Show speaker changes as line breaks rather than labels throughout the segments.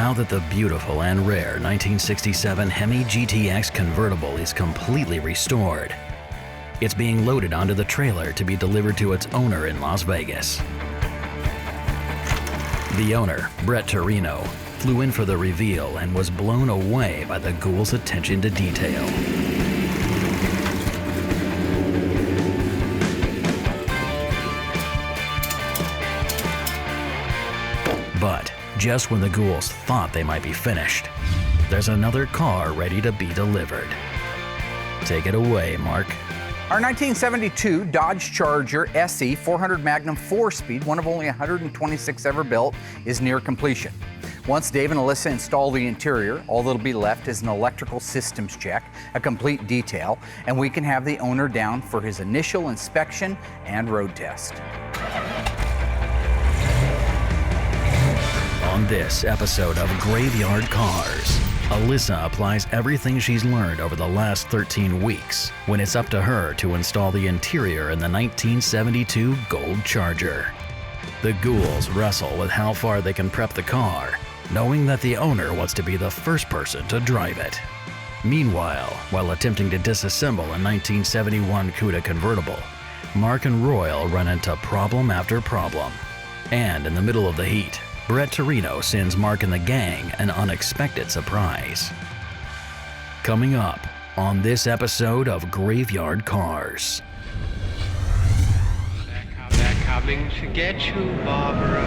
now that the beautiful and rare 1967 Hemi GTX convertible is completely restored, it's being loaded onto the trailer to be delivered to its owner in Las Vegas. The owner, Brett Torino, flew in for the reveal and was blown away by the Ghouls' attention to detail. But just when the Ghouls thought they might be finished, there's another car ready to be delivered. Take it away, Mark.
Our 1972 Dodge Charger SE 400 Magnum 4-speed, one of only 126 ever built, is near completion. Once Dave and Allysa install the interior, all that'll be left is an electrical systems check, a complete detail, and we can have the owner down for his initial inspection and road test.
On this episode of Graveyard Carz, Allysa applies everything she's learned over the last 13 weeks when it's up to her to install the interior in the 1972 Gold Charger. The Ghouls wrestle with how far they can prep the car, knowing that the owner wants to be the first person to drive it. Meanwhile, while attempting to disassemble a 1971 Cuda convertible, Mark and Royal run into problem after problem. And in the middle of the heat, Brett Torino sends Mark and the gang an unexpected surprise. Coming up on this episode of Graveyard Carz.
They're coming to get you, Barbara.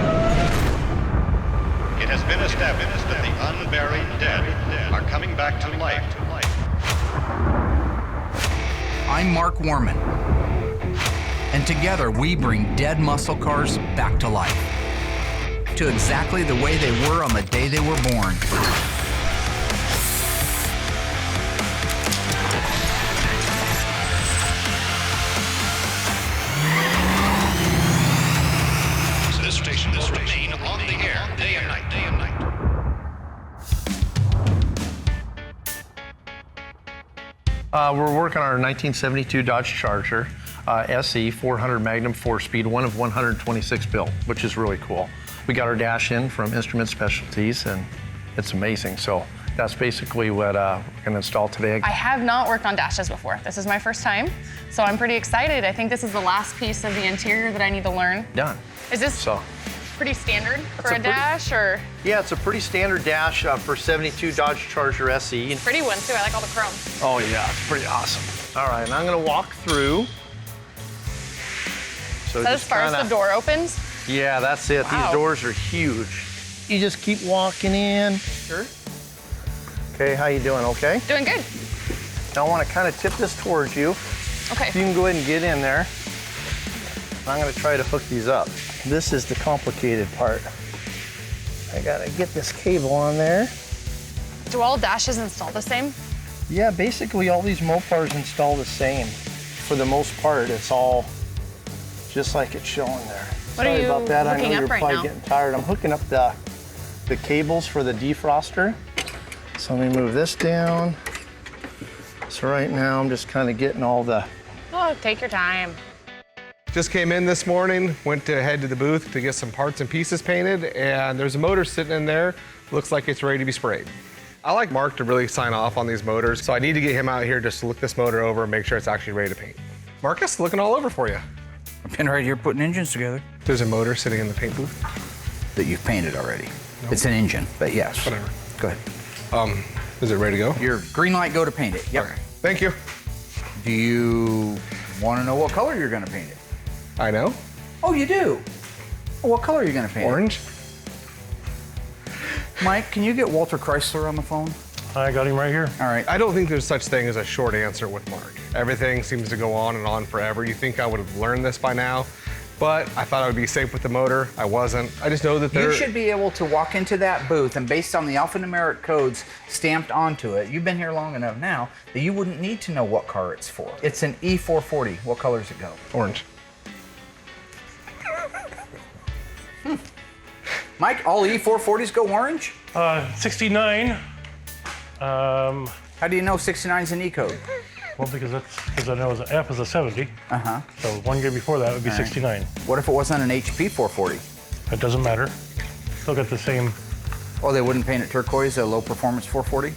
It has been established that the unburied dead are coming back to life.
I'm Mark Worman, and together we bring dead muscle cars back to life, to exactly the way they were on the day they were born.
This station will remain on the air day and night.
We're working on our 1972 Dodge Charger SE 400 Magnum 4-speed, one of 126 built, which is really cool. We got our dash in from Instrument Specialties, and it's amazing. So that's basically what we're going to install today.
I have not worked on dashes before. This is my first time, so I'm pretty excited. I think this is the last piece of the interior that I need to learn.
Done.
Is this pretty standard for a dash, or?
Yeah, it's a pretty standard dash for 72 Dodge Charger SE.
Pretty one too. I like all the chrome.
Oh yeah, it's pretty awesome. All right, and I'm going to walk through.
So as far as the door opens?
Yeah, that's it.
Wow.
These doors are huge. You just keep walking in.
Sure.
Okay, how you doing? Okay?
Doing good.
Now I want to kind of tip this towards you.
Okay.
You can go ahead and get in there. I'm going to try to hook these up. This is the complicated part. I got to get this cable on there.
Do all dashes install the same?
Yeah, basically all these Mopars install the same. For the most part, it's all just like it's showing there.
What
Sorry
are you
about that. I know
hooking
you're
up right
probably
now?
getting tired. I'm hooking up the cables for the defroster. So let me move this down. So right now I'm just kind of getting all the...
Oh, take your time.
Just came in this morning, went to head to the booth to get some parts and pieces painted, and there's a motor sitting in there. Looks like it's ready to be sprayed. I like Mark to really sign off on these motors, so I need to get him out here just to look this motor over and make sure it's actually ready to paint. Marcus, looking all over for you.
I've been right here putting engines together.
There's a motor sitting in the paint booth.
That you've painted already. Nope. It's an engine, but yes.
Whatever.
Go ahead.
Is it ready to go?
Your green light, go to paint it. Yep.
Okay. Thank you.
Do you want to know what color you're going to paint it?
I know.
Oh, you do? Well, what color are you going to paint
Orange.
it? Mike, can you get Walter Chrysler on the phone?
I got him right here.
All right.
I don't think there's such thing as a short answer with Mark. Everything seems to go on and on forever. You think I would have learned this by now, but I thought I would be safe with the motor. I wasn't. I just know that
You should be able to walk into that booth and based on the alphanumeric codes stamped onto it, you've been here long enough now that you wouldn't need to know what car it's for. It's an E440. What color does it go?
Orange.
Mike, all E440s go orange?
69.
How do you know 69 is an E code?
Well, because I know the F is a 70.
Uh-huh.
So one year before that would be
All right.
69.
What if it wasn't an HP 440?
It doesn't matter. Still got the same
Oh, they wouldn't paint it turquoise, a low performance 440?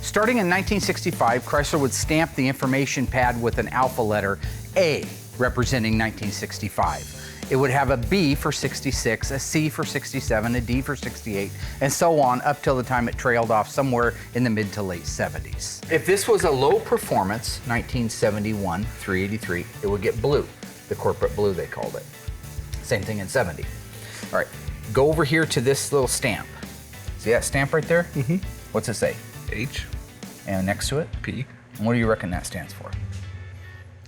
Starting in 1965, Chrysler would stamp the information pad with an alpha letter A, representing 1965. It would have a B for 66, a C for 67, a D for 68, and so on up till the time it trailed off somewhere in the mid to late 70s. If this was a low performance, 1971, 383, it would get blue, the corporate blue they called it. Same thing in 70. All right, go over here to this little stamp. See that stamp right there? Mm-hmm. What's it say?
H,
And next to it?
P,
And what do you reckon that stands for?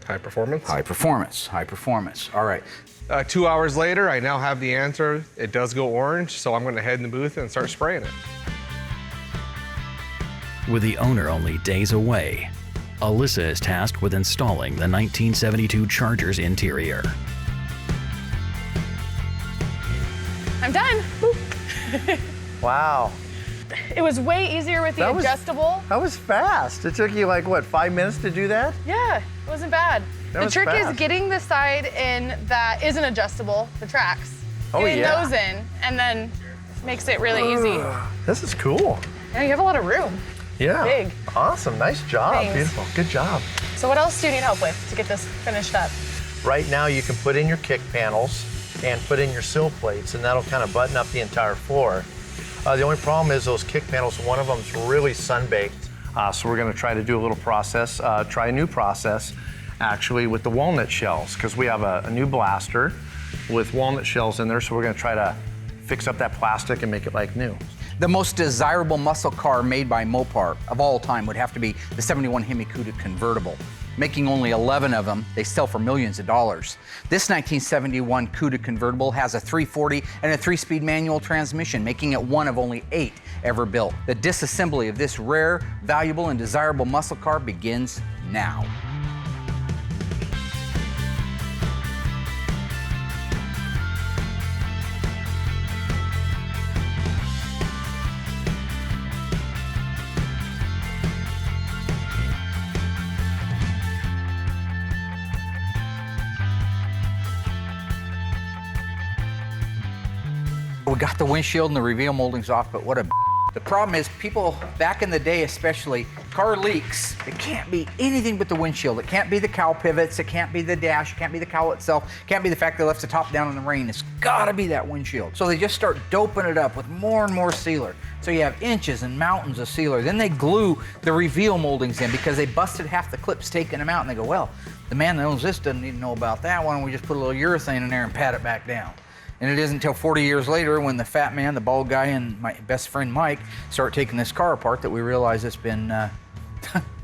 high performance.
High performance, high performance. All right.
2 hours later, I now have the answer. It does go orange, so I'm gonna head in the booth and start spraying it.
With the owner only days away, Allysa is tasked with installing the 1972 Charger's interior.
I'm done.
Wow.
It was way easier with the
That was-
adjustable.
That was fast. It took you like, what, 5 minutes to do that?
Yeah, it wasn't bad.
That
The
was
trick
fast.
is getting the side in that isn't adjustable, the tracks.
Oh,
getting
yeah.
those in, and then makes it really easy.
This is cool.
Yeah, you have a lot of room.
Yeah.
Big.
Awesome. Nice job.
Thanks.
Beautiful. Good job.
So what else do you need help with to get this finished up?
Right now, you can put in your kick panels and put in your sill plates, and that'll kind of button up the entire floor. The only problem is those kick panels, one of them's really sun-baked. So we're gonna try to do a little process, try a new process, actually, with the walnut shells, because we have a new blaster with walnut shells in there, so we're gonna try to fix up that plastic and make it like new.
The most desirable muscle car made by Mopar of all time would have to be the 71 Hemi Cuda convertible. Making only 11 of them, they sell for millions of dollars. This 1971 Cuda convertible has a 340 and a 3-speed manual transmission, making it one of only 8 ever built. The disassembly of this rare, valuable, and desirable muscle car begins now. We got the windshield and the reveal moldings off, but what a The problem is people back in the day especially, car leaks, it can't be anything but the windshield. It can't be the cowl pivots, it can't be the dash, it can't be the cowl itself, it can't be the fact they left the top down in the rain. It's gotta be that windshield. So they just start doping it up with more and more sealer. So you have inches and mountains of sealer. Then they glue the reveal moldings in because they busted half the clips taking them out, and they go, well, the man that owns this doesn't need to know about that. Why don't we just put a little urethane in there and pat it back down? And it isn't until 40 years later when the fat man, the bald guy, and my best friend Mike start taking this car apart that we realize it's been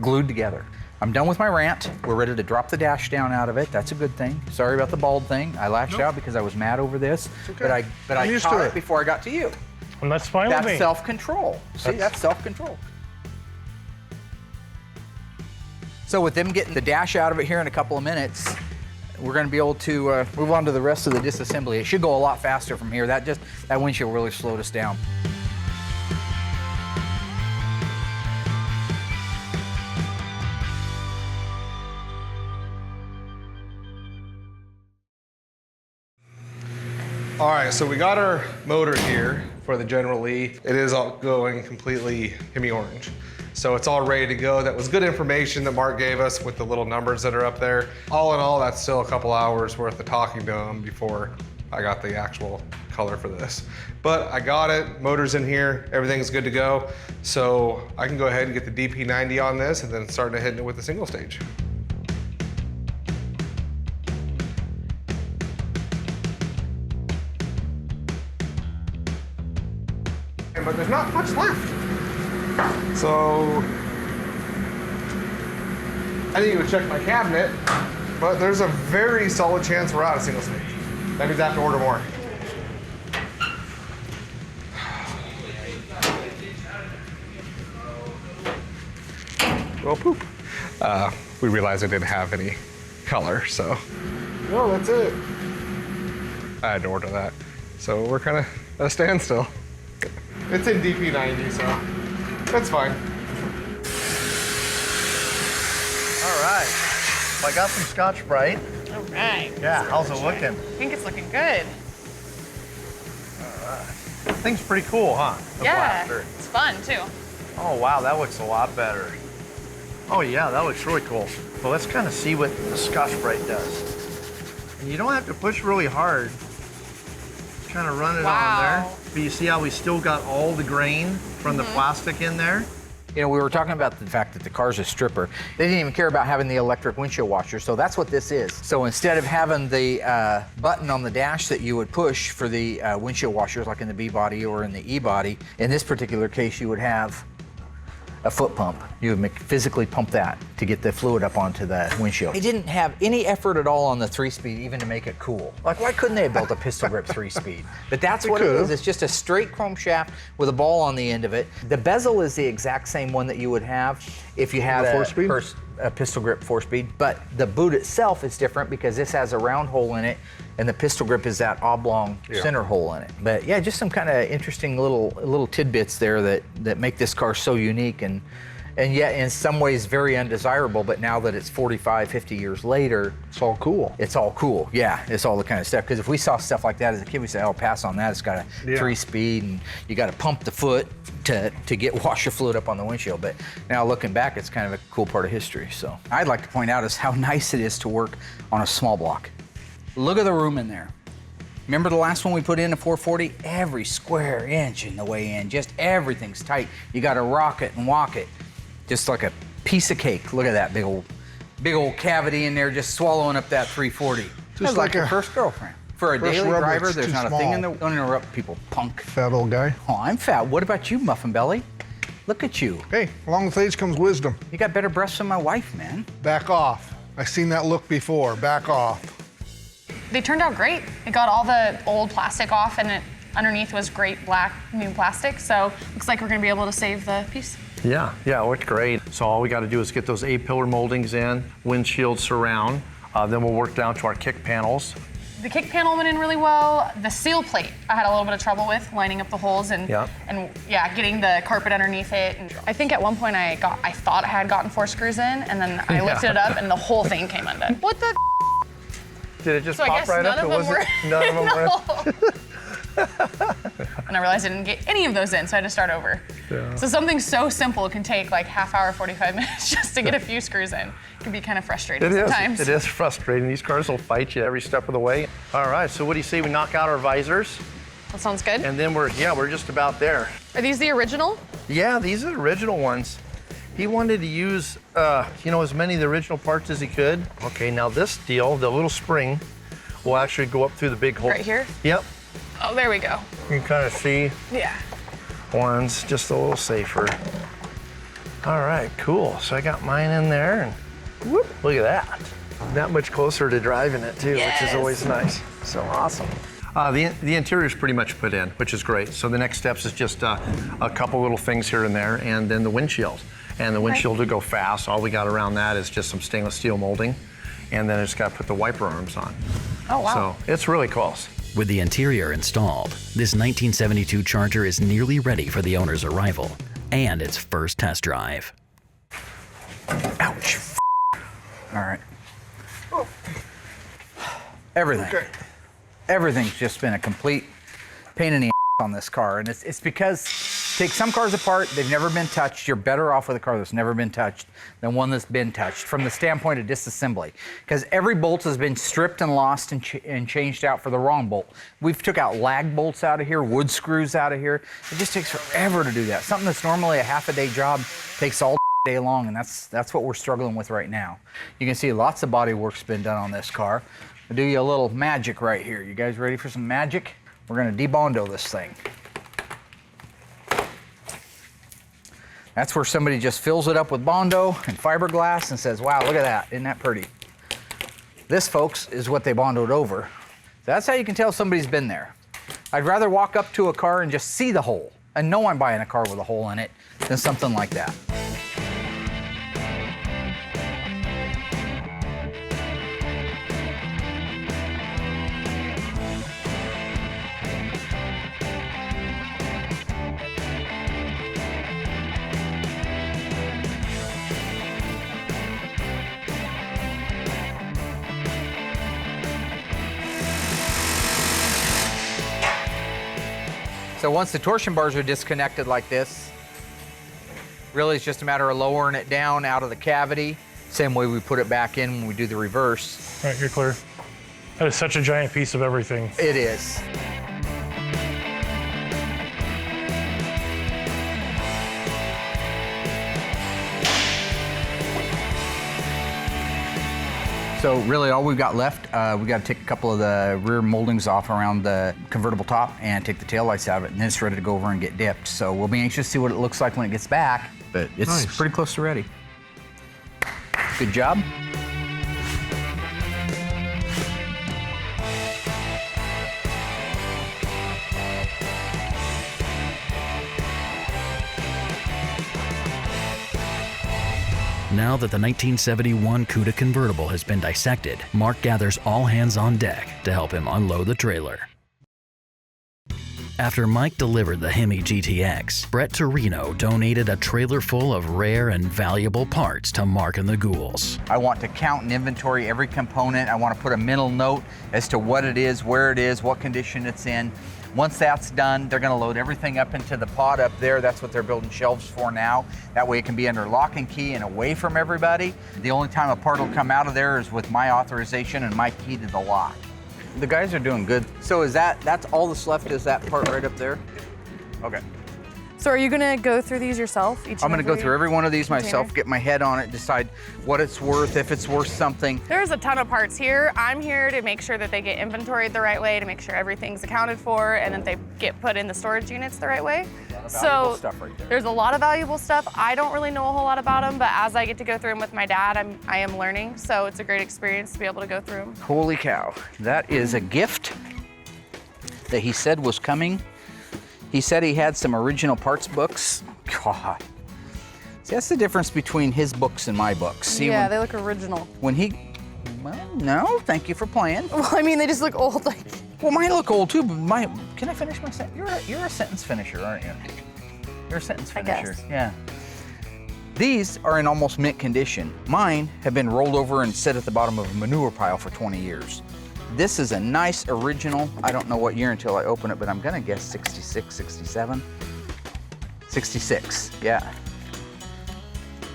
glued together. I'm done with my rant. We're ready to drop the dash down out of it. That's a good thing. Sorry about the bald thing. I lashed out because I was mad over this.
Okay.
But I caught it before I got to you.
And that's fine with
That's
me.
self-control. See, that's self-control. So with them getting the dash out of it here in a couple of minutes, we're going to be able to move on to the rest of the disassembly. It should go a lot faster from here. That windshield really slowed us down.
All right, so we got our motor here for the General Lee. It is all going completely Hemi orange. So it's all ready to go. That was good information that Mark gave us with the little numbers that are up there. All in all, that's still a couple hours worth of talking to him before I got the actual color for this. But I got it, motor's in here, everything's good to go. So I can go ahead and get the DP90 on this and then start hitting it with the single stage. But there's not much left. So I didn't even check my cabinet, but there's a very solid chance we're out of single stage. That means I have to order more. Well, poop. We realized I didn't have any color, so. No, that's it. I had to order that. So we're kind of at a standstill. It's in DP90, so that's fine.
All right. Well, I got some Scotch-Brite.
All right.
Yeah, how's it looking?
I think it's looking good.
All right.
Thing's pretty cool, huh? The
Yeah,
blaster.
it's fun too.
Oh, wow, that looks a lot better. Oh, yeah, that looks really cool. Well, let's kind of see what the Scotch-Brite does. And you don't have to push really hard. Kind of run it on there. But you see how we still got all the grain from the plastic in there?
You know, we were talking about the fact that the Carz is stripper. They didn't even care about having the electric windshield washer, so that's what this is. So instead of having the button on the dash that you would push for the windshield washers, like in the B-body or in the E-body, in this particular case, you would have a foot pump. You would physically pump that to get the fluid up onto the windshield. They didn't have any effort at all on the 3-speed even to make it cool. Like, why couldn't they have built a pistol grip 3-speed? But that's what it is. It's just a straight chrome shaft with a ball on the end of it. The bezel is the exact same one that you would have if you had a pistol grip 4-speed, but the boot itself is different because this has a round hole in it and the pistol grip is that oblong center hole in it. But yeah, just some kind of interesting little tidbits there that make this car so unique and yet in some ways very undesirable, but now that it's 45, 50 years later,
it's all cool.
It's all cool, yeah. It's all the kind of stuff. Because if we saw stuff like that as a kid, we'd say, oh, pass on that. It's got a 3-speed and you got to pump the foot to get washer fluid up on the windshield. But now looking back, it's kind of a cool part of history. So I'd like to point out is how nice it is to work on a small block. Look at the room in there. Remember the last one we put in, a 440? Every square inch in the way in, just everything's tight. You got to rock it and walk it. Just like a piece of cake. Look at that big old cavity in there just swallowing up that 340. Just like your first girlfriend. For a daily driver, there's not a thing in the... Don't interrupt people, punk.
Fat old guy.
Oh, I'm fat. What about you, Muffin Belly? Look at you.
Hey, along with age comes wisdom.
You got better breasts than my wife, man.
Back off. I've seen that look before. Back off.
They turned out great. It got all the old plastic off and underneath was great black new plastic. So looks like we're gonna be able to save the piece.
Yeah, it looked great. So all we got to do is get those A-pillar moldings in, windshield surround, then we'll work down to our kick panels.
The kick panel went in really well. The seal plate, I had a little bit of trouble with lining up the holes and getting the carpet underneath it. And I think at one point I thought I had gotten 4 screws in, and then I lifted it up and the whole thing came undone. What the?
Did it just
so
pop right up?
None of them were. And I realized I didn't get any of those in, so I had to start over. Yeah. So something so simple can take like half hour, 45 minutes just to get a few screws in. It can be kind of frustrating sometimes.
It is frustrating. These cars will fight you every step of the way. All right, so what do you say we knock out our visors?
That sounds good.
And then we're just about there.
Are these the original?
Yeah, these are the original ones. He wanted to use, as many of the original parts as he could. Okay, now this deal, the little spring, will actually go up through the big hole.
Right here?
Yep.
Oh, there we go.
You can kind of see.
Yeah.
One's just a little safer. All right, cool. So I got mine in there, and whoop, look at that. That much closer to driving it too, which is always nice. So awesome. The interior is pretty much put in, which is great. So the next steps is just a couple little things here and there, and then the windshield. And the windshield will go fast. All we got around that is just some stainless steel molding, and then I just got to put the wiper arms on.
Oh, wow.
So it's really close.
With the interior installed, this 1972 Charger is nearly ready for the owner's arrival and its first test drive.
Ouch. All right. Everything. Okay. Everything's just been a complete pain in the on this car. And it's because take some cars apart, they've never been touched. You're better off with a car that's never been touched than one that's been touched from the standpoint of disassembly. Because every bolt has been stripped and lost and changed out for the wrong bolt. We've took out lag bolts out of here, wood screws out of here. It just takes forever to do that. Something that's normally a half-a-day job takes all day long, and that's what we're struggling with right now. You can see lots of body work's been done on this car. I'll do you a little magic right here. You guys ready for some magic? We're gonna debondo this thing. That's where somebody just fills it up with Bondo and fiberglass and says, wow, look at that, isn't that pretty? This, folks, is what they Bondoed over. That's how you can tell somebody's been there. I'd rather walk up to a car and just see the hole and know I'm buying a car with a hole in it than something like that. So once the torsion bars are disconnected like this, really it's just a matter of lowering it down out of the cavity. Same way we put it back in when we do the reverse.
All right, you're clear. That is such a giant piece of everything.
It is. So really all we've got left, we got to take a couple of the rear moldings off around the convertible top and take the taillights out of it, and then it's ready to go over and get dipped. So we'll be anxious to see what it looks like when it gets back, but it's pretty close to ready. Good job.
Now that the 1971 Cuda convertible has been dissected, Mark gathers all hands on deck to help him unload the trailer. After Mike delivered the Hemi GTX, Brett Torino donated a trailer full of rare and valuable parts to Mark and the Ghouls.
I want to count and inventory every component. I want to put a mental note as to what it is, where it is, what condition it's in. Once that's done, they're gonna load everything up into the pod up there. That's what they're building shelves for now. That way it can be under lock and key and away from everybody. The only time a part will come out of there is with my authorization and my key to the lock. The guys are doing good. So is that's all that's left is that part right up there? Okay.
So are you gonna go through these yourself?
I'm gonna go through every one of these myself, get my head on it, decide what it's worth, if it's worth something.
There's a ton of parts here. I'm here to make sure that they get inventoried the right way, to make sure everything's accounted for, and that they get put in the storage units the right way. So
Stuff right there.
there's a lot of valuable stuff. I don't really know a whole lot about them, but as I get to go through them with my dad, I am learning. So it's a great experience to be able to go through them.
Holy cow, that is a gift that he said was coming. He said he had some original parts books. God. See, that's the difference between his books and my books. See,
Yeah, they look original.
Well, no, thank you for playing.
Well, I mean, they just look old. Like.
Well, mine look old too, but can I finish my sentence? You're a sentence finisher, aren't you? You're a sentence finisher.
I guess.
Yeah. These are in almost mint condition. Mine have been rolled over and sit at the bottom of a manure pile for 20 years. This is a nice original. I don't know what year until I open it, but I'm gonna guess 66, 67. 66, yeah.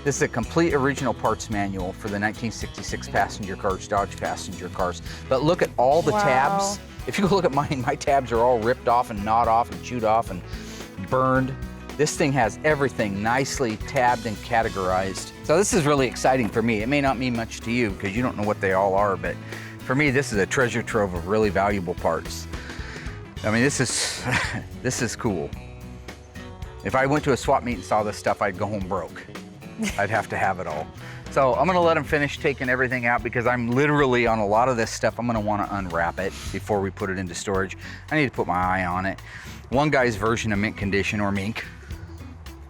This is a complete original parts manual for the 1966 passenger cars, Dodge passenger cars. But look at all the tabs. If you look at mine, my tabs are all ripped off and gnawed off and chewed off and burned. This thing has everything nicely tabbed and categorized. So this is really exciting for me. It may not mean much to you because you don't know what they all are, but for me, this is a treasure trove of really valuable parts. I mean, this is cool. If I went to a swap meet and saw this stuff, I'd go home broke. I'd have to have it all. So I'm gonna let him finish taking everything out because I'm literally on a lot of this stuff, I'm gonna wanna unwrap it before we put it into storage. I need to put my eye on it. One guy's version of mint condition, or mink,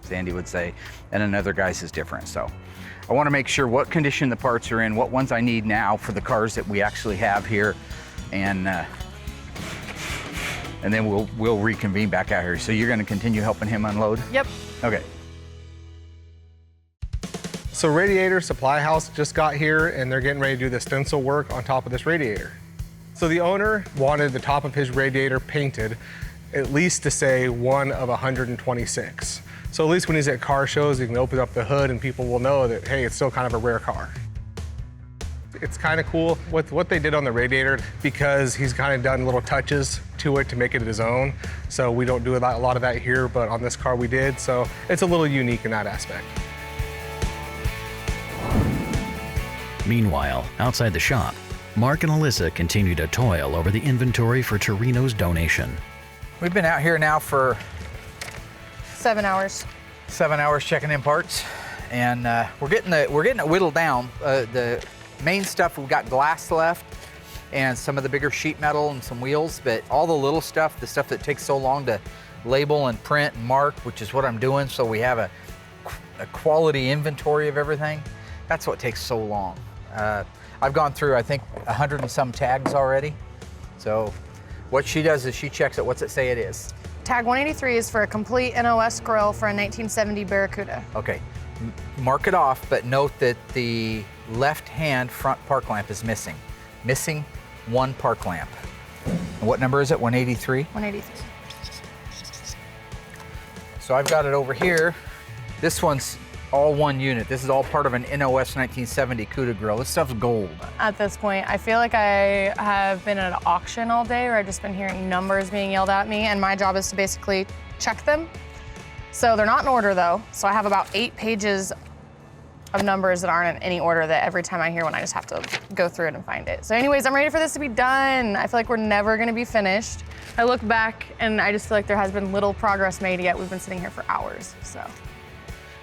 as Andy would say, and another guy's is different. So I want to make sure what condition the parts are in, what ones I need now for the cars that we actually have here, and then we'll reconvene back out here. So you're going to continue helping him unload?
Yep.
Okay.
So Radiator Supply House just got here and they're getting ready to do the stencil work on top of this radiator. So the owner wanted the top of his radiator painted at least to say 1 of 126. So at least when he's at car shows, he can open up the hood and people will know that, hey, it's still kind of a rare car. It's kind of cool with what they did on the radiator because he's kind of done little touches to it to make it his own. So we don't do a lot of that here, but on this car we did. So it's a little unique in that aspect.
Meanwhile, outside the shop, Mark and Allysa continue to toil over the inventory for Torino's donation.
We've been out here now for
7 hours.
7 hours checking in parts, and we're getting it whittled down. The main stuff, we've got glass left and some of the bigger sheet metal and some wheels, but all the little stuff, the stuff that takes so long to label and print and mark, which is what I'm doing, so we have a quality inventory of everything. That's what takes so long. I've gone through, I think, 100 and some tags already. So what she does is she checks it. What's it say it is?
Tag 183 is for a complete NOS grill for a 1970 Barracuda.
Okay, mark it off, but note that the left-hand front park lamp is missing. Missing one park lamp. And what number is it, 183?
183.
So I've got it over here. This one's all one unit. This is all part of an NOS 1970 CUDA grill. This stuff's gold.
At this point, I feel like I have been at an auction all day where I've just been hearing numbers being yelled at me, and my job is to basically check them. So they're not in order though. So I have about 8 pages of numbers that aren't in any order that every time I hear one, I just have to go through it and find it. So anyways, I'm ready for this to be done. I feel like we're never gonna be finished. I look back and I just feel like there has been little progress made yet. We've been sitting here for hours, so.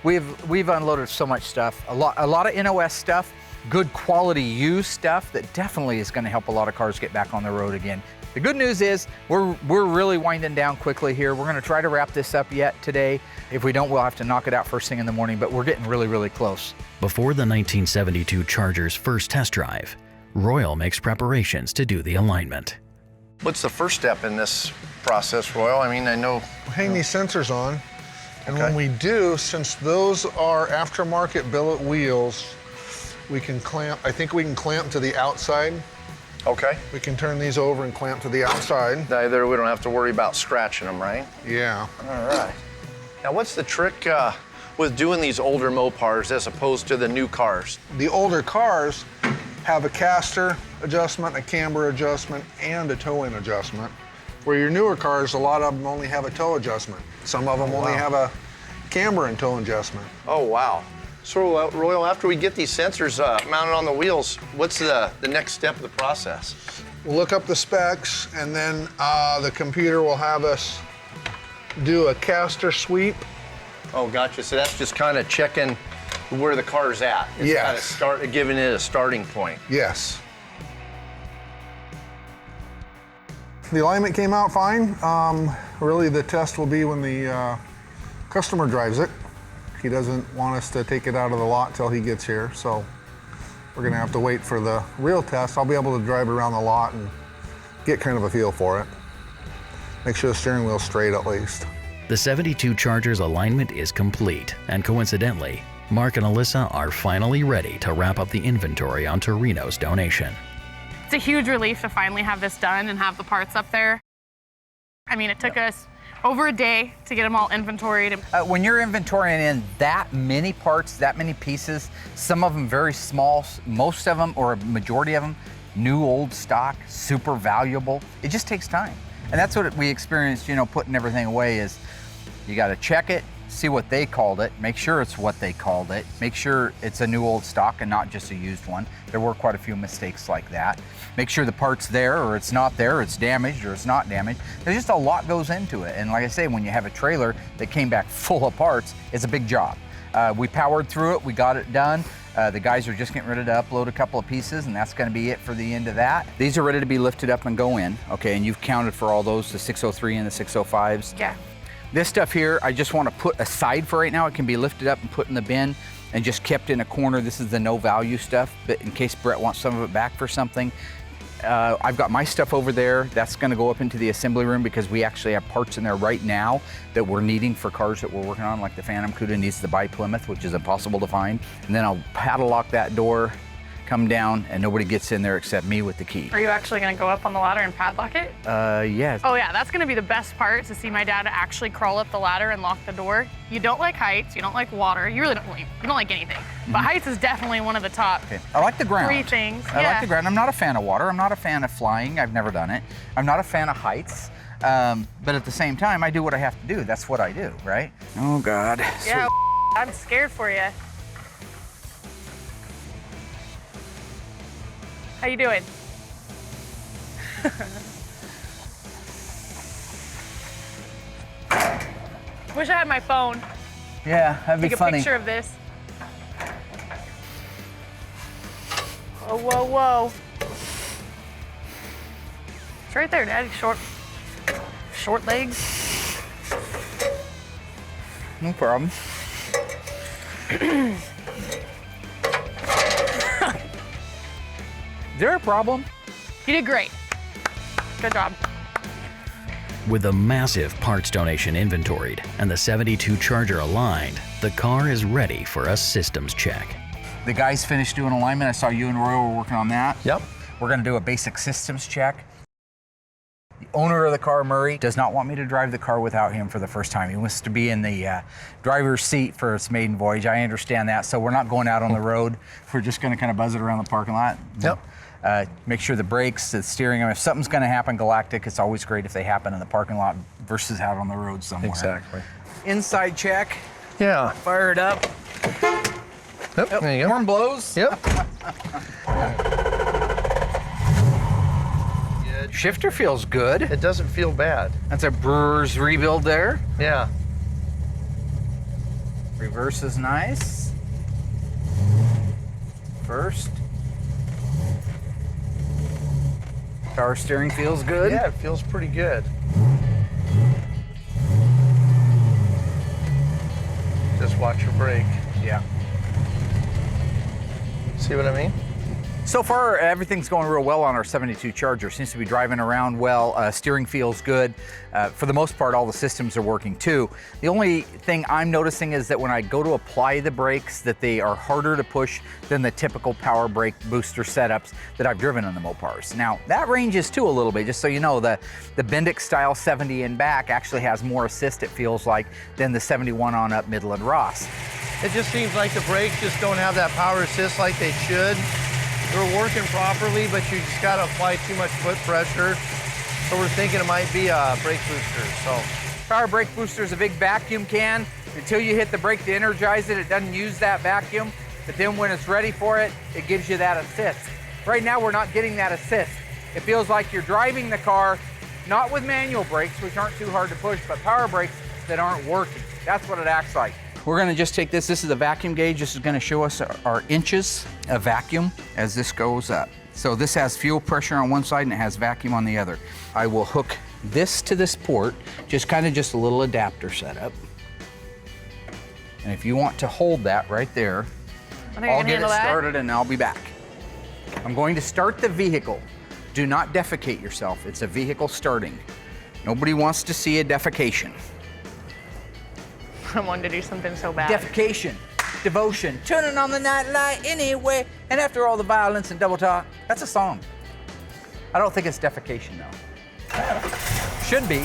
We've unloaded so much stuff, a lot of NOS stuff, good quality used stuff that definitely is gonna help a lot of cars get back on the road again. The good news is we're really winding down quickly here. We're gonna try to wrap this up yet today. If we don't, we'll have to knock it out first thing in the morning, but we're getting really, really close.
Before the 1972 Charger's first test drive, Royal makes preparations to do the alignment.
What's the first step in this process, Royal? I mean, I know.
Hang these sensors on. And
Okay.
when we do, since those are aftermarket billet wheels, we can clamp, I think we can clamp to the outside.
Okay.
We can turn these over and clamp to the outside.
Either we don't have to worry about scratching them, right?
Yeah.
All right. Now, what's the trick with doing these older Mopars as opposed to the new cars?
The older cars have a caster adjustment, a camber adjustment, and a toe-in adjustment. Where your newer cars, a lot of them only have a toe adjustment. Some of them only have a camber and toe adjustment.
Oh, wow. So, Royal, after we get these sensors mounted on the wheels, what's the next step of the process?
We'll look up the specs, and then the computer will have us do a caster sweep.
Oh, gotcha. So that's just kind of checking where the car's at. It's
Yes.
kind of giving it a starting point.
Yes. The alignment came out fine. Really, the test will be when the customer drives it. He doesn't want us to take it out of the lot till he gets here, so we're gonna have to wait for the real test. I'll be able to drive around the lot and get kind of a feel for it. Make sure the steering wheel's straight at least.
The 72 Charger's alignment is complete, and coincidentally, Mark and Allysa are finally ready to wrap up the inventory on Torino's donation.
It's a huge relief to finally have this done and have the parts up there. I mean, it took us over a day to get them all inventoried.
When you're inventorying in that many parts, that many pieces, some of them very small, most of them, or a majority of them, new, old stock, super valuable, it just takes time. And that's what we experienced, you know, putting everything away is you gotta check it, see what they called it, make sure it's what they called it, make sure it's a new old stock and not just a used one. There were quite a few mistakes like that. Make sure the part's there or it's not there, or it's damaged or it's not damaged. There's just a lot goes into it. And like I say, when you have a trailer that came back full of parts, it's a big job. We powered through it, we got it done. The guys are just getting ready to upload a couple of pieces, and that's gonna be it for the end of that. These are ready to be lifted up and go in, okay? And you've counted for all those, the 603 and the 605s.
Yeah.
This stuff here, I just want to put aside for right now. It can be lifted up and put in the bin and just kept in a corner. This is the no value stuff, but in case Brett wants some of it back for something. I've got my stuff over there. That's going to go up into the assembly room because we actually have parts in there right now that we're needing for cars that we're working on, like the Phantom CUDA needs the bi-Plymouth, which is impossible to find. And then I'll padlock that door, come down, and nobody gets in there except me with the key.
Are you actually gonna go up on the ladder and padlock it?
Yeah.
Oh yeah, that's gonna be the best part, to see my dad actually crawl up the ladder and lock the door. You don't like heights, you don't like water, you really don't like anything. But heights is definitely one of the top
I like the ground.
3 things.
I like the ground. I'm not a fan of water. I'm not a fan of flying. I've never done it. I'm not a fan of heights. But at the same time, I do what I have to do. That's what I do, right? Oh, God.
Yeah, I'm scared for you. How you doing? Wish I had my phone.
Yeah, that'd be
Take
funny.
a picture of this. Whoa, whoa, whoa. It's right there, Daddy. Short legs.
No problem. Is there a problem?
You did great. Good job.
With a massive parts donation inventoried and the 72 Charger aligned, the car is ready for a systems check.
The guys finished doing alignment. I saw you and Roy were working on that.
Yep.
We're gonna do a basic systems check. The owner of the car, Murray, does not want me to drive the car without him for the first time. He wants to be in the driver's seat for its maiden voyage. I understand that, so we're not going out on the road. We're just going to kind of buzz it around the parking lot.
Yep.
Make sure the brakes, the steering, if something's going to happen galactic, it's always great if they happen in the parking lot versus out on the road somewhere.
Exactly.
Inside check.
Yeah.
Fire it up.
Yep, there you go.
Horn blows.
Yep.
Shifter feels good.
It doesn't feel bad.
That's a Brewer's rebuild there.
Yeah.
Reverse is nice. First. Power steering feels good.
Yeah, it feels pretty good. Just watch your brake.
Yeah.
See what I mean?
So far, everything's going real well on our 72 Charger. Seems to be driving around well. Steering feels good. For the most part, all the systems are working too. The only thing I'm noticing is that when I go to apply the brakes, that they are harder to push than the typical power brake booster setups that I've driven on the Mopars. Now, that ranges too a little bit, just so you know. The Bendix style 70 and back actually has more assist, it feels like, than the 71 on up Midland Ross.
It just seems like the brakes just don't have that power assist like they should. They're working properly, but you just gotta apply too much foot pressure. So we're thinking it might be a brake booster, so.
Power brake booster is a big vacuum can. Until you hit the brake to energize it, it doesn't use that vacuum. But then when it's ready for it, it gives you that assist. Right now, we're not getting that assist. It feels like you're driving the car, not with manual brakes, which aren't too hard to push, but power brakes that aren't working. That's what it acts like. We're gonna just take this. This is a vacuum gauge. This is gonna show us our inches of vacuum as this goes up. So this has fuel pressure on one side and it has vacuum on the other. I will hook this to this port, just a little adapter setup. And if you want to hold that right there, I'll get it started and I'll be back. I'm going to start the vehicle. Do not defecate yourself. It's a vehicle starting. Nobody wants to see a defecation.
I wanted to do something so bad.
Defecation, devotion, turning on the night light anyway, and after all the violence and double talk. That's a song. I don't think it's defecation though. Should be.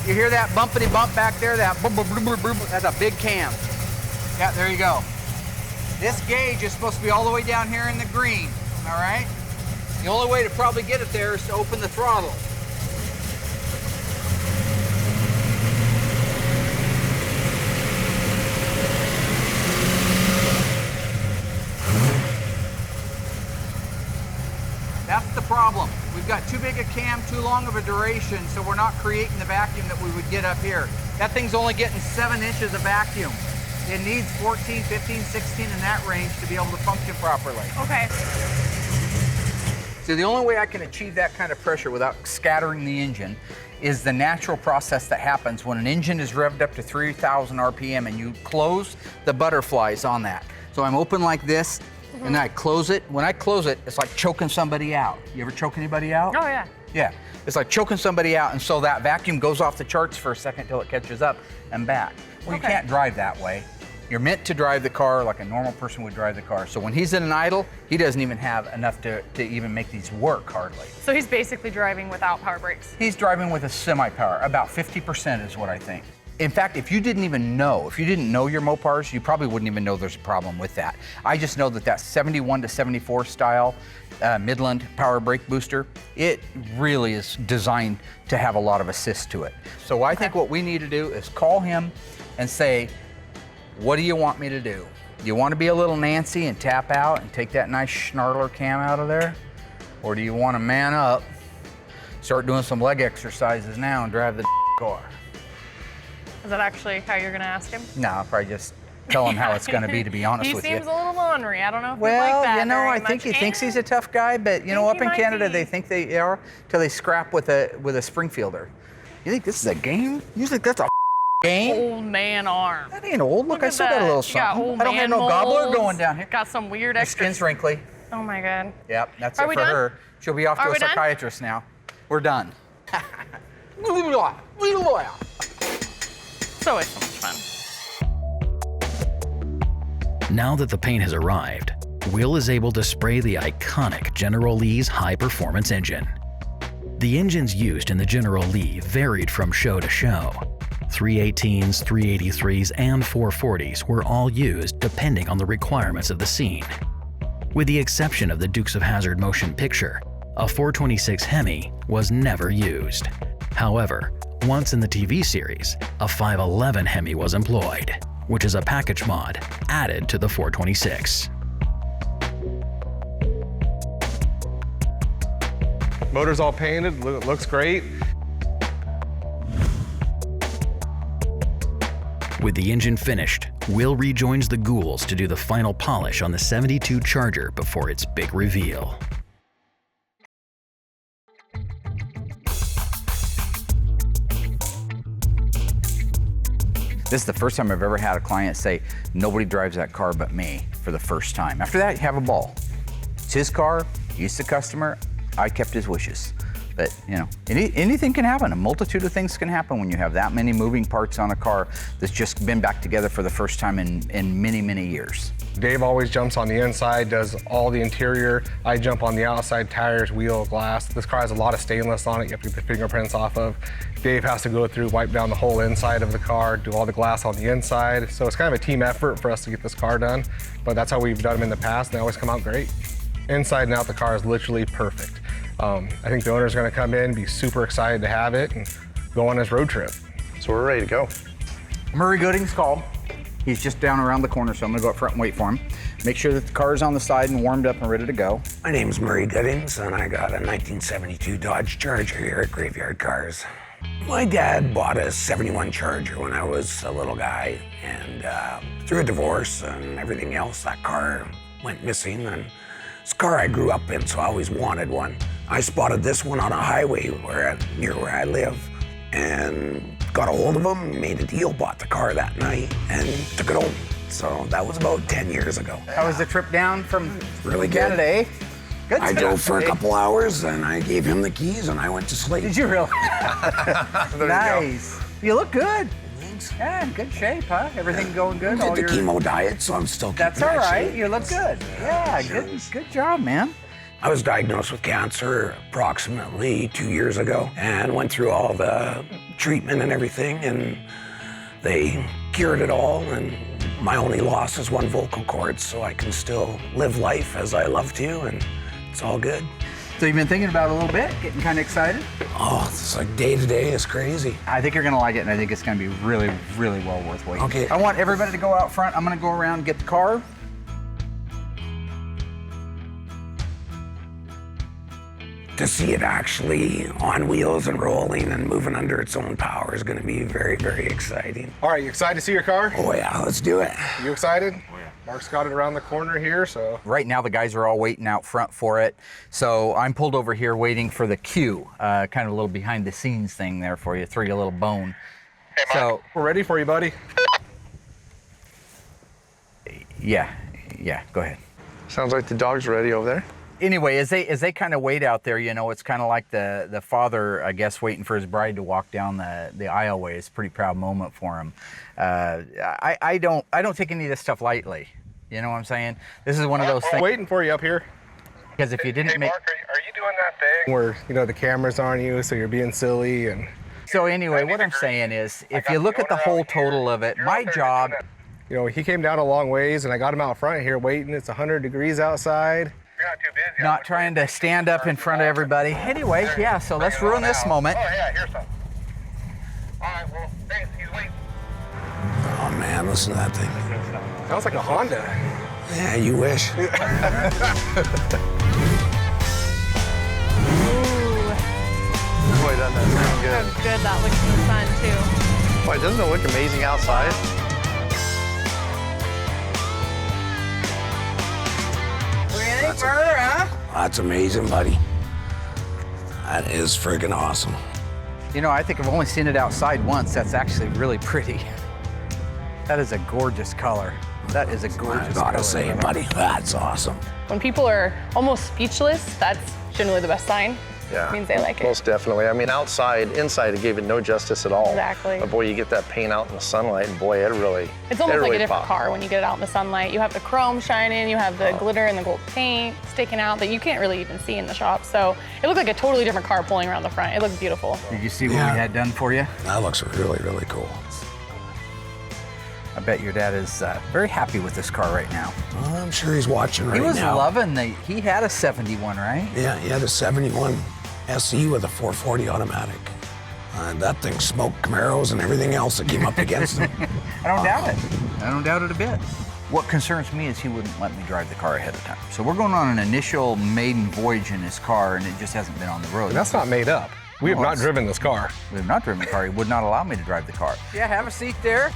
You hear that bumpity bump back there? That boom, boom, boom, boom, boom. That's a big cam. Yeah, there you go. This gauge is supposed to be all the way down here in the green, all right? The only way to probably get it there is to open the throttle. That's the problem. We've got too big a cam, too long of a duration, so we're not creating the vacuum that we would get up here. That thing's only getting 7 inches of vacuum. It needs 14, 15, 16 in that range to be able to function properly.
Okay.
So the only way I can achieve that kind of pressure without scattering the engine is the natural process that happens when an engine is revved up to 3,000 RPM and you close the butterflies on that. So I'm open like this, and then I close it. When I close it, it's like choking somebody out. You ever choke anybody out?
Oh, yeah.
Yeah, it's like choking somebody out, and so that vacuum goes off the charts for a second till it catches up and back. Well, you can't drive that way. You're meant to drive the car like a normal person would drive the car. So when he's in an idle, he doesn't even have enough to even make these work hardly.
So he's basically driving without power brakes?
He's driving with a semi-power, about 50% is what I think. In fact, if you didn't know your Mopars, you probably wouldn't even know there's a problem with that. I just know that 71 to 74 style Midland power brake booster, it really is designed to have a lot of assist to it. So I think what we need to do is call him and say, what do you want me to do? You want to be a little Nancy and tap out and take that nice schnarler cam out of there? Or do you want to man up, start doing some leg exercises now and drive the car?
Is that actually how you're gonna ask him?
No, I'll probably just tell him how it's gonna be, to be honest with you.
He seems a little ornery. I don't know if
well,
he'd like that
you know,
very
I think
much.
he thinks he's a tough guy, but you know, up in Canada, they think they are till they scrap with a Springfielder. You think this is a game? You think that's a game?
Old man arm.
That ain't old. Look, I still got a little something. I don't have no gobbler going down here.
Got some weird
Your
extra.
skin's wrinkly.
Oh my God.
Yep, that's
Are
it
we
for
done?
her. She'll be off to a psychiatrist now. We're done.
So it's so much fun.
Now that the paint has arrived, Will is able to spray the iconic General Lee's high-performance engine. The engines used in the General Lee varied from show to show. 318s, 383s, and 440s were all used depending on the requirements of the scene. With the exception of the Dukes of Hazzard motion picture, a 426 Hemi was never used. However, once in the TV series, a 511 Hemi was employed, which is a package mod added to the 426.
Motor's all painted, looks great.
With the engine finished, Will rejoins the Ghouls to do the final polish on the 72 Charger before its big reveal.
This is the first time I've ever had a client say, nobody drives that car but me, for the first time. After that, you have a ball. It's his car, he's the customer, I kept his wishes. But, you know, anything can happen. A multitude of things can happen when you have that many moving parts on a car that's just been back together for the first time in many, many years.
Dave always jumps on the inside, does all the interior. I jump on the outside, tires, wheel, glass. This car has a lot of stainless on it you have to get the fingerprints off of. Dave has to go through, wipe down the whole inside of the car, do all the glass on the inside. So it's kind of a team effort for us to get this car done, but that's how we've done them in the past, and they always come out great. Inside and out, the car is literally perfect. I think the owner's gonna come in, be super excited to have it, and go on his road trip.
So we're ready to go.
Murray Gooding's called. He's just down around the corner, so I'm gonna go up front and wait for him. Make sure that the car's on the side and warmed up and ready to go.
My name's Murray Goodings, and I got a 1972 Dodge Charger here at Graveyard Cars. My dad bought a 71 Charger when I was a little guy, and through a divorce and everything else, that car went missing, and it's a car I grew up in, so I always wanted one. I spotted this one on a highway near where I live, and got a hold of him, made a deal, bought the car that night, and took it home. So that was about 10 years ago.
How was the trip down from
really
Canada, eh? Good
I drove for a couple hours, and I gave him the keys, and I went to sleep.
Did you really? Nice. You look good.
Thanks.
Yeah, in good shape, huh? Everything going good?
I did the chemo diet, so I'm still keeping
That's all
that
right.
shape.
You look good. Yeah, good job, man.
I was diagnosed with cancer approximately 2 years ago and went through all the treatment and everything, and they cured it all, and my only loss is one vocal cord, so I can still live life as I love to, and it's all good.
So you've been thinking about it a little bit, getting kind of excited?
Oh, it's like day to day, it's crazy.
I think you're gonna like it, and I think it's gonna be really, really well worth waiting.
Okay.
I want everybody to go out front. I'm gonna go around and get the car.
To see it actually on wheels and rolling and moving under its own power is going to be very, very exciting.
All right, you excited to see your car?
Oh yeah, let's do it.
You excited? Oh yeah. Mark's got it around the corner here, so.
Right now, the guys are all waiting out front for it. So I'm pulled over here waiting for the queue. Kind of a little behind the scenes thing there for you, throw you a little bone.
Hey, Mark, so, we're ready for you, buddy.
Yeah, go ahead.
Sounds like the dog's ready over there.
Anyway, as they kind of wait out there, you know, it's kind of like the father, I guess, waiting for his bride to walk down the aisleway. It's a pretty proud moment for him. I don't take any of this stuff lightly. You know what I'm saying? This is one of those things.
Waiting for you up here.
Because if you didn't make.
Mark, are you doing that thing where, you know, the camera's on you, so you're being silly and.
So anyway, what I'm saying is, if you look at the whole total of it, my job.
You know, he came down a long ways, and I got him out front here waiting. It's 100 degrees outside. You're not too busy.
Not trying to stand up in front of everybody. Anyway, yeah, so let's ruin this moment.
Oh, yeah, here's some. All right, well, thanks. He's waiting.
Oh, man, listen to that thing.
Sounds like a Honda.
Yeah, you wish.
Ooh.
Boy, doesn't that sound good?
How good that looks in the sun, too.
Boy, doesn't it look amazing outside?
Any further, huh?
That's amazing, buddy. That is friggin' awesome.
You know, I think I've only seen it outside once. That's actually really pretty. That is a gorgeous color. That is a gorgeous color.
I gotta say, buddy, that's awesome.
When people are almost speechless, that's generally the best sign.
Yeah.
means they like it.
Most definitely. I mean, inside, it gave it no justice at all.
Exactly.
But boy, you get that paint out in the sunlight, and boy, it really
It's almost like a different
popped.
car when you get it out in the sunlight. You have the chrome shining, you have the glitter and the gold paint sticking out that you can't really even see in the shop. So it looked like a totally different car pulling around the front. It looked beautiful.
Did you see what we had done for you?
That looks really, really cool.
I bet your dad is very happy with this car right now.
I'm sure he's watching right now.
He was loving he had a 71, right?
Yeah, he had a 71 SE with a 440 automatic. That thing smoked Camaros and everything else that came up against him.
I don't doubt it. I don't doubt it a bit. What concerns me is he wouldn't let me drive the car ahead of time. So we're going on an initial maiden voyage in his car, and it just hasn't been on the road.
That's not made up. We have not driven this car.
We have not driven the car. He would not allow me to drive the car. Yeah, have a seat there.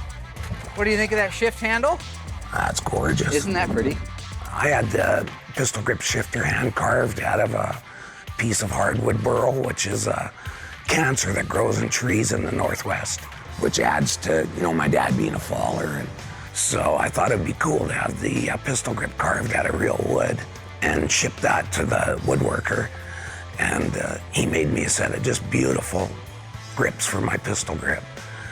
What do you think of that shift handle?
That's gorgeous.
Isn't that pretty?
I had the pistol grip shifter hand carved out of a piece of hardwood burl, which is a cancer that grows in trees in the Northwest, which adds to, my dad being a faller. And so I thought it'd be cool to have the pistol grip carved out of real wood and ship that to the woodworker. And he made me a set of just beautiful grips for my pistol grip.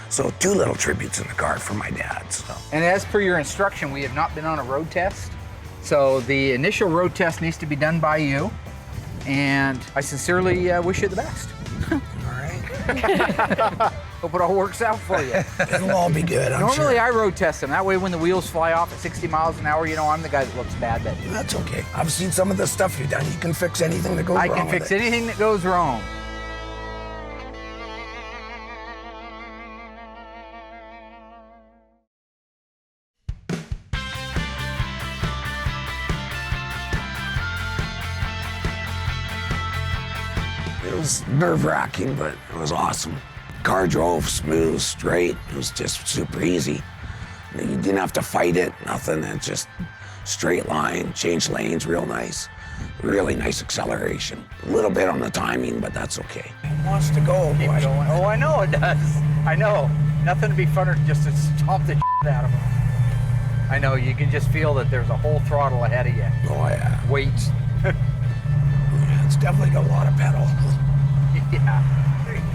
So 2 little tributes in the car for my dad. So.
And as per your instruction, we have not been on a road test. So the initial road test needs to be done by you. And I sincerely wish you the best.
All right.
Hope it all works out for you.
It'll all be good, I'm
Normally
sure.
I road test them. That way when the wheels fly off at 60 miles an hour, I'm the guy that looks bad.
That's okay. I've seen some of the stuff you've done. You can fix anything that goes wrong.
I can fix anything that goes wrong.
It was nerve-wracking, but it was awesome. Car drove smooth, straight. It was just super easy. You didn't have to fight it, nothing. It just straight line, change lanes, real nice. Really nice acceleration. A little bit on the timing, but that's okay. It wants to go.
Keep going. Oh, I know it does. I know. Nothing to be funner than just to stomp the shit out of them. I know. You can just feel that there's a whole throttle ahead of you.
Oh, yeah.
Wait.
It's definitely got a lot of pedal.
Yeah.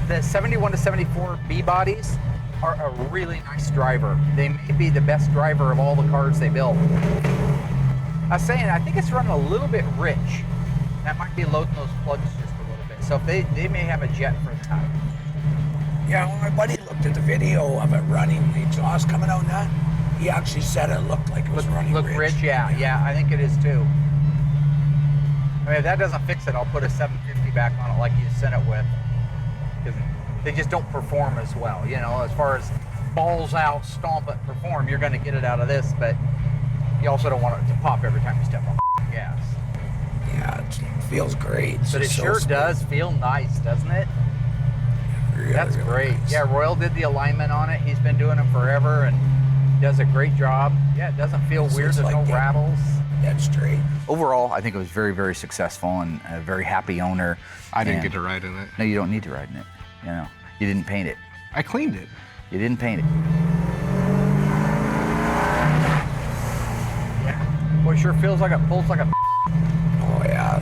The 71 to 74 B bodies are a really nice driver. They may be the best driver of all the cars they built. I was saying, I think it's running a little bit rich. That might be loading those plugs just a little bit. So if they may have a jet for the time.
Yeah, when my buddy looked at the video of it running, the exhaust coming out and that, he actually said it looked like it was running
rich. Rich, yeah, I think it is too. I mean, if that doesn't fix it, I'll put a 750 back on it like you sent it with. Because they just don't perform as well. As far as balls out, stomp it, perform, you're going to get it out of this, but you also don't want it to pop every time you step on gas.
Yeah, it feels great.
But it sure does feel nice, doesn't it?
Really,
That's
really
great.
nice.
Yeah, Royal did the alignment on it. He's been doing them forever and does a great job. Yeah, it doesn't feel weird. There's no rattles.
Dead straight.
Overall, I think it was very, very successful and a very happy owner.
I didn't get to ride in it.
No, you don't need to ride in it. You didn't paint it.
I cleaned it.
You didn't paint it. Yeah. Boy, it sure feels like it pulls like a.
Oh yeah.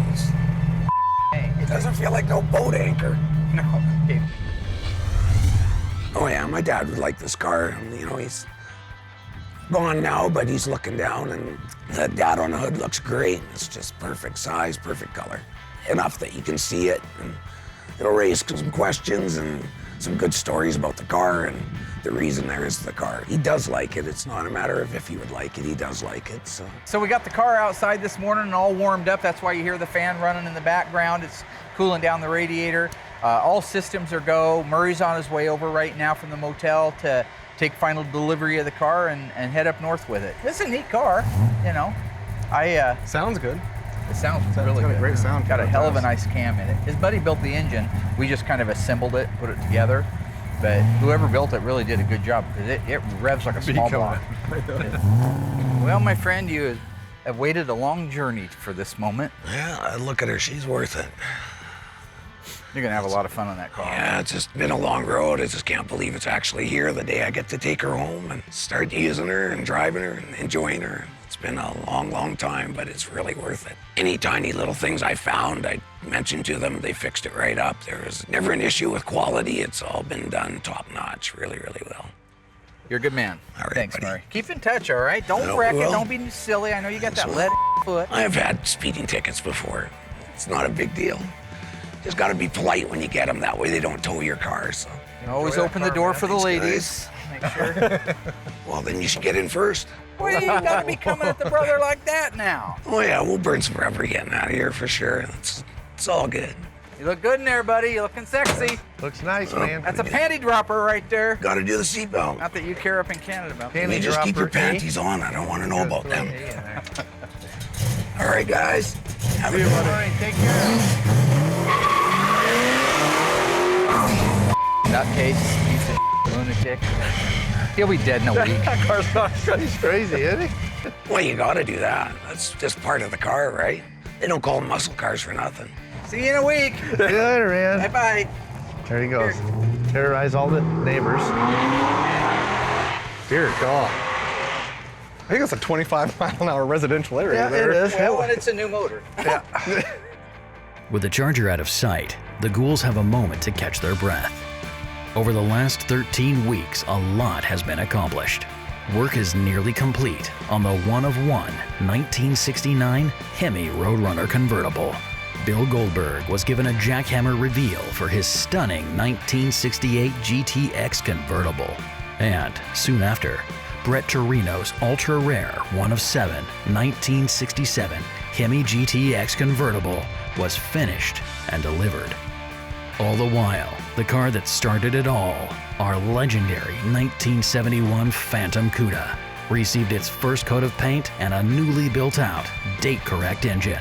It doesn't feel like no boat anchor.
No. Okay.
Oh yeah, my dad would like this car. He's gone now, but he's looking down, and the dad on the hood looks great. It's just perfect size, perfect color. Enough that you can see it, and it'll raise some questions and some good stories about the car and the reason there is the car. He does like it. It's not a matter of if he would like it. He does like it.
So we got the car outside this morning and all warmed up. That's why you hear the fan running in the background. It's cooling down the radiator. All systems are go. Murray's on his way over right now from the motel to take final delivery of the car and head up north with it. This is a neat car,
Sounds good.
It sounds really good.
Got a great sound.
Got a hell of a nice cam in it. His buddy built the engine. We just kind of assembled it, put it together. But whoever built it really did a good job because it revs like a small block. Well, my friend, you have waited a long journey for this moment.
Yeah, look at her. She's worth it.
You're going to have a lot of fun on that car.
Yeah, it's just been a long road. I just can't believe it's actually here the day I get to take her home and start using her and driving her and enjoying her. It's been a long, long time, but it's really worth it. Any tiny little things I found, I mentioned to them, they fixed it right up. There was never an issue with quality. It's all been done top notch, really, really well.
You're a good man.
All right,
Thanks,
buddy.
Murray. Keep in touch, all right? Don't wreck it. Don't be silly. I know you got that lead foot.
I've had speeding tickets before. It's not a big deal. Just got to be polite when you get them. That way they don't tow your car. So.
Always open the door for the ladies. Make sure.
Well, then you should get in first.
Well, you got to be coming at the brother like that now.
Oh, yeah, we'll burn some rubber getting out of here for sure. It's all good.
You look good in there, buddy. You're looking sexy.
Looks nice, man.
That's a panty dropper right there.
Got to do the seatbelt.
Not that you care up in Canada about.
Let me just keep your panties on. I don't want to know about them. All right, guys. Have a good one.
All right, take care. Nutcase, piece of lunatic. He'll be dead in a week.
He's crazy, isn't he?
Well, you got to do that. That's just part of the car, right? They don't call them muscle cars for nothing.
See you in a week.
See you later, man.
Bye-bye.
There he goes. Terrorize all the neighbors.
Dear God. I think it's a 25-mile-an-hour residential area there.
It is.
Well, and it's a new motor.
Yeah.
With the Charger out of sight, the Ghouls have a moment to catch their breath. Over the last 13 weeks, a lot has been accomplished. Work is nearly complete on the one-of-one 1969 Hemi Roadrunner convertible. Bill Goldberg was given a jackhammer reveal for his stunning 1968 GTX convertible. And soon after, Brett Torino's ultra-rare one-of-7 1967 Hemi GTX convertible was finished and delivered. All the while, the car that started it all, our legendary 1971 Phantom Cuda, received its first coat of paint and a newly built-out, date-correct engine,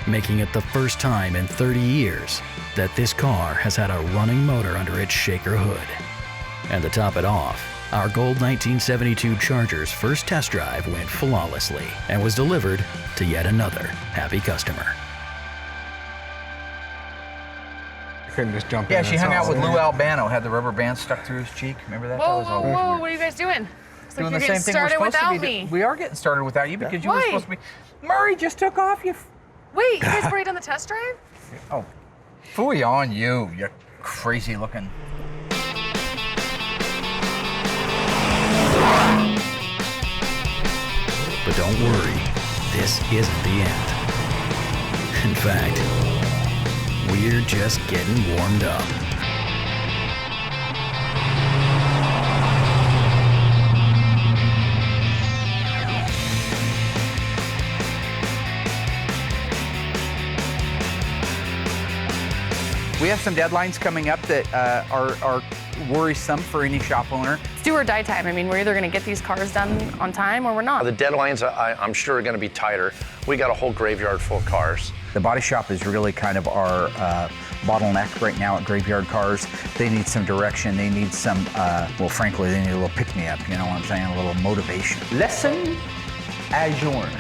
making it the first time in 30 years that this car has had a running motor under its shaker hood. And to top it off, our gold 1972 Charger's first test drive went flawlessly and was delivered to yet another happy customer.
Couldn't just jump in.
Yeah, she
That's
hung out
all.
with Lou Albano, had the rubber band stuck through his cheek. Remember that? That
Whoa,
was
whoa,
always
whoa!
weird.
What are you guys doing? It's like
Doing
you're
the
getting
same thing we're
started
supposed
without
to be.
me.
We are getting started without you because you were
Why?
supposed to be. Murray just took off. You.
Wait, you guys already done the test drive?
Oh, phooey on you, you crazy looking.
But don't worry, this isn't the end. In fact, we're just getting warmed up.
We have some deadlines coming up that are worrisome for any shop owner.
It's do or die time. I mean, we're either going to get these cars done on time or we're not.
The deadlines, I'm sure, are going to be tighter. We got a whole graveyard full of cars.
The body shop is really kind of our bottleneck right now at Graveyard Cars. They need some direction. They need some, well, frankly, they need a little pick-me-up, you know what I'm saying? A little motivation. Lesson adjourned.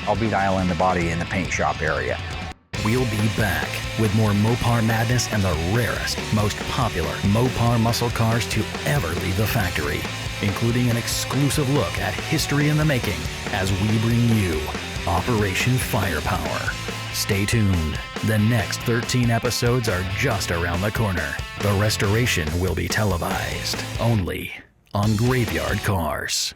I'll be dialing the body in the paint shop area.
We'll be back with more Mopar madness and the rarest, most popular Mopar muscle cars to ever leave the factory, including an exclusive look at history in the making as we bring you Operation Firepower. Stay tuned. The next 13 episodes are just around the corner. The restoration will be televised only on Graveyard Cars.